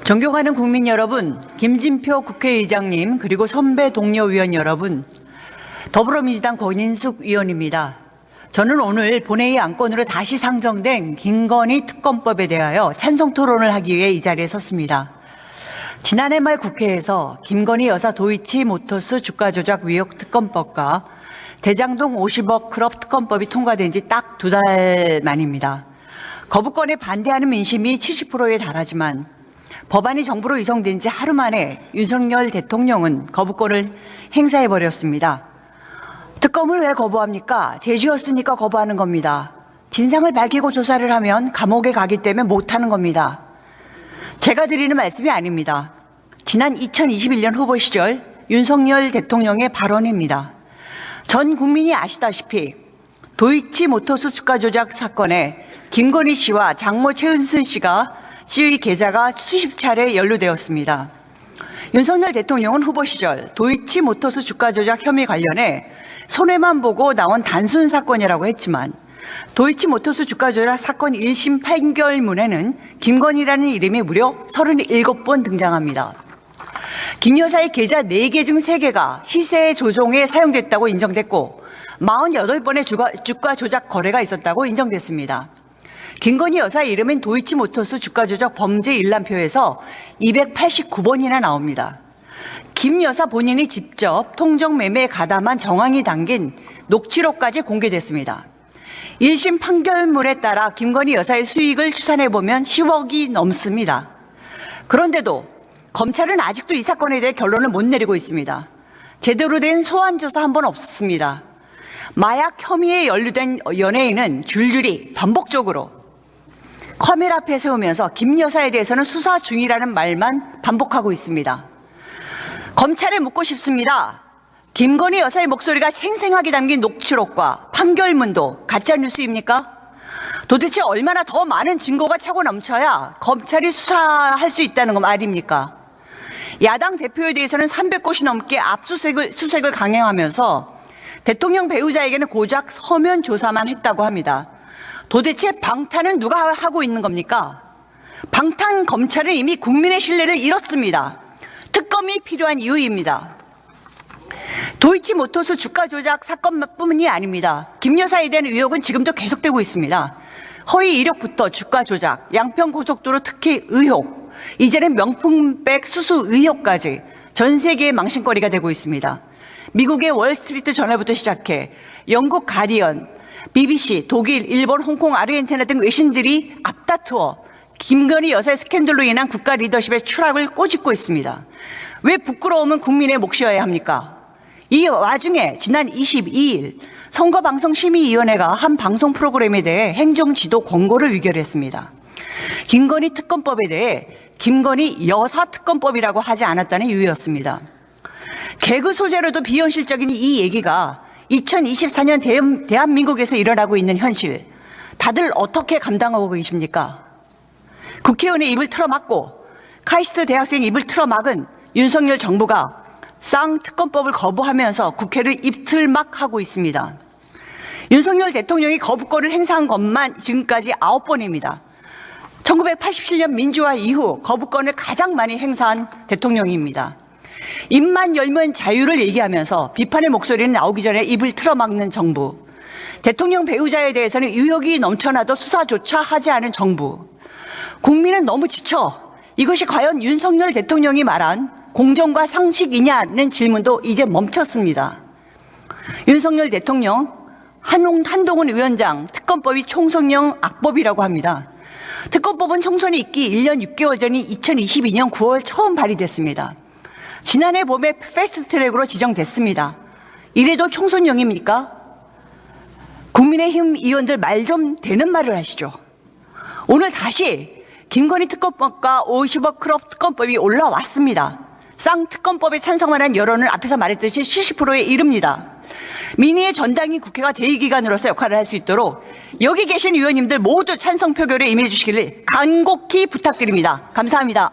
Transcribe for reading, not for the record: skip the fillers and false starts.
존경하는 국민 여러분, 김진표 국회의장님, 그리고 선배 동료 의원 여러분, 더불어민주당 권인숙 의원입니다. 저는 오늘 본회의 안건으로 다시 상정된 김건희 특검법에 대하여 찬성 토론을 하기 위해 이 자리에 섰습니다. 지난해 말 국회에서 김건희 여사 도이치모터스 주가 조작 의혹 특검법과 대장동 50억 클럽 특검법이 통과된 지 딱 2달 만입니다. 거부권에 반대하는 민심이 70%에 달하지만 법안이 정부로 이송된 지 하루 만에 윤석열 대통령은 거부권을 행사해버렸습니다. 특검을 왜 거부합니까? 죄지었으니까 거부하는 겁니다. 진상을 밝히고 조사를 하면 감옥에 가기 때문에 못하는 겁니다. 제가 드리는 말씀이 아닙니다. 지난 2021년 후보 시절 윤석열 대통령의 발언입니다. 전 국민이 아시다시피 도이치모터스 주가 조작 사건에 김건희 씨와 장모 최은순 씨의 계좌가 수십 차례 연루되었습니다. 윤석열 대통령은 후보 시절 도이치모터스 주가 조작 혐의 관련해 손해만 보고 나온 단순 사건이라고 했지만 도이치모터스 주가 조작 사건 1심 판결문에는 김건희라는 이름이 무려 37번 등장합니다. 김 여사의 계좌 4개 중 3개가 시세 조종에 사용됐다고 인정됐고 48번의 주가 조작 거래가 있었다고 인정됐습니다. 김건희 여사의 이름은 도이치모터스 주가 조작 범죄 일람표에서 289번이나 나옵니다. 김 여사 본인이 직접 통정 매매에 가담한 정황이 담긴 녹취록까지 공개됐습니다. 1심 판결문에 따라 김건희 여사의 수익을 추산해보면 10억이 넘습니다. 그런데도 검찰은 아직도 이 사건에 대해 결론을 못 내리고 있습니다. 제대로 된 소환 조사 한 번 없습니다. 마약 혐의에 연루된 연예인은 줄줄이 반복적으로 카메라 앞에 세우면서 김 여사에 대해서는 수사 중이라는 말만 반복하고 있습니다. 검찰에 묻고 싶습니다. 김건희 여사의 목소리가 생생하게 담긴 녹취록과 판결문도 가짜뉴스입니까? 도대체 얼마나 더 많은 증거가 차고 넘쳐야 검찰이 수사할 수 있다는 거 말입니까? 야당 대표에 대해서는 300곳이 넘게 수색을 강행하면서 대통령 배우자에게는 고작 서면 조사만 했다고 합니다. 도대체 방탄은 누가 하고 있는 겁니까? 방탄 검찰은 이미 국민의 신뢰를 잃었습니다. 특검이 필요한 이유입니다. 도이치모터스 주가 조작 사건뿐이 아닙니다. 김 여사에 대한 의혹은 지금도 계속되고 있습니다. 허위 이력부터 주가 조작, 양평고속도로 특혜 의혹, 이제는 명품백 수수 의혹까지 전 세계의 망신거리가 되고 있습니다. 미국의 월스트리트 저널부터 시작해 영국 가디언, BBC, 독일, 일본, 홍콩, 아르헨티나 등 외신들이 앞다투어 김건희 여사의 스캔들로 인한 국가 리더십의 추락을 꼬집고 있습니다. 왜 부끄러움은 국민의 몫이어야 합니까? 이 와중에 지난 22일 선거방송심의위원회가 한 방송 프로그램에 대해 행정지도 권고를 의결했습니다. 김건희 특검법에 대해 김건희 여사 특검법이라고 하지 않았다는 이유였습니다. 개그 소재로도 비현실적인 이 얘기가 2024년 대한민국에서 일어나고 있는 현실, 다들 어떻게 감당하고 계십니까? 국회의원의 입을 틀어막고 카이스트 대학생 입을 틀어막은 윤석열 정부가 쌍특검법을 거부하면서 국회를 입틀막하고 있습니다. 윤석열 대통령이 거부권을 행사한 것만 지금까지 9번입니다. 1987년 민주화 이후 거부권을 가장 많이 행사한 대통령입니다. 입만 열면 자유를 얘기하면서 비판의 목소리는 나오기 전에 입을 틀어막는 정부, 대통령 배우자에 대해서는 의혹이 넘쳐나도 수사조차 하지 않은 정부, 국민은 너무 지쳐 이것이 과연 윤석열 대통령이 말한 공정과 상식이냐는 질문도 이제 멈췄습니다. 윤석열 대통령, 한동훈 위원장 특검법이 총선용 악법이라고 합니다. 특검법은 총선이 있기 1년 6개월 전인 2022년 9월 처음 발의됐습니다. 지난해 봄에 패스트트랙으로 지정됐습니다. 이래도 총선용입니까? 국민의힘 의원들 말 좀 되는 말을 하시죠. 오늘 다시 김건희 특검법과 50억 클럽 특검법이 올라왔습니다. 쌍특검법에 찬성만 한 여론은 앞에서 말했듯이 70%에 이릅니다. 민의의 전당인 국회가 대의기관으로서 역할을 할 수 있도록 여기 계신 의원님들 모두 찬성 표결에 임해 주시기를 간곡히 부탁드립니다. 감사합니다.